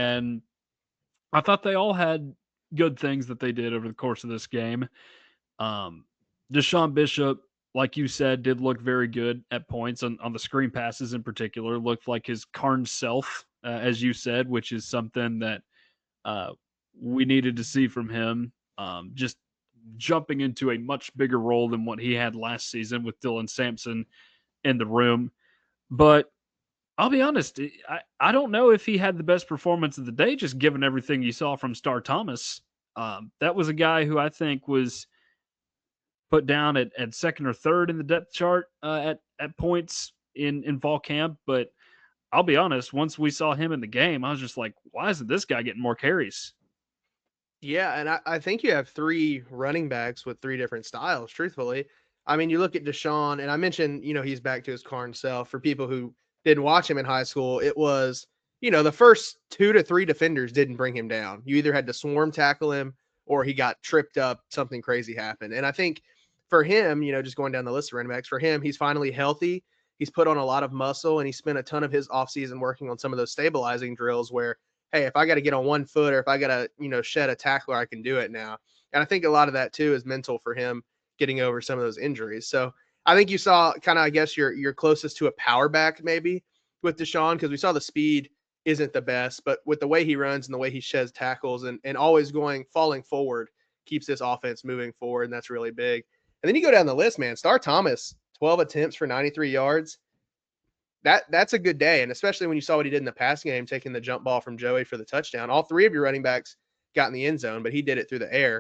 And I thought they all had good things that they did over the course of this game. Um, Deshaun Bishop, like you said, did look very good at points on the screen passes in particular. Looked like his Karn self, as you said, which is something that uh, we needed to see from him. Just jumping into a much bigger role than what he had last season with Dylan Sampson in the room. But I'll be honest, I don't know if he had the best performance of the day, just given everything you saw from Star Thomas. That was a guy who I think was put down at second or third in the depth chart at points in fall camp. But I'll be honest, once we saw him in the game, I was just like, why isn't this guy getting more carries? Yeah, and I think you have 3 running backs with 3 different styles, truthfully. I mean, you look at Deshaun, and I mentioned, he's back to his Karn self. For people who didn't watch him in high school, it was, the first 2 to 3 defenders didn't bring him down. You either had to swarm tackle him or he got tripped up, something crazy happened. And I think for him, just going down the list of running backs, for him, he's finally healthy. He's put on a lot of muscle, and he spent a ton of his offseason working on some of those stabilizing drills where, hey, if I got to get on one foot or if I got to, shed a tackler, I can do it now. And I think a lot of that too is mental for him getting over some of those injuries. So I think you saw kind of, I guess, you're closest to a power back maybe with Deshaun, because we saw the speed isn't the best, but with the way he runs and the way he sheds tackles and always falling forward, keeps this offense moving forward. And that's really big. And then you go down the list, man. Star Thomas, 12 attempts for 93 yards. That's a good day, and especially when you saw what he did in the passing game, taking the jump ball from Joey for the touchdown. All 3 of your running backs got in the end zone, but he did it through the air.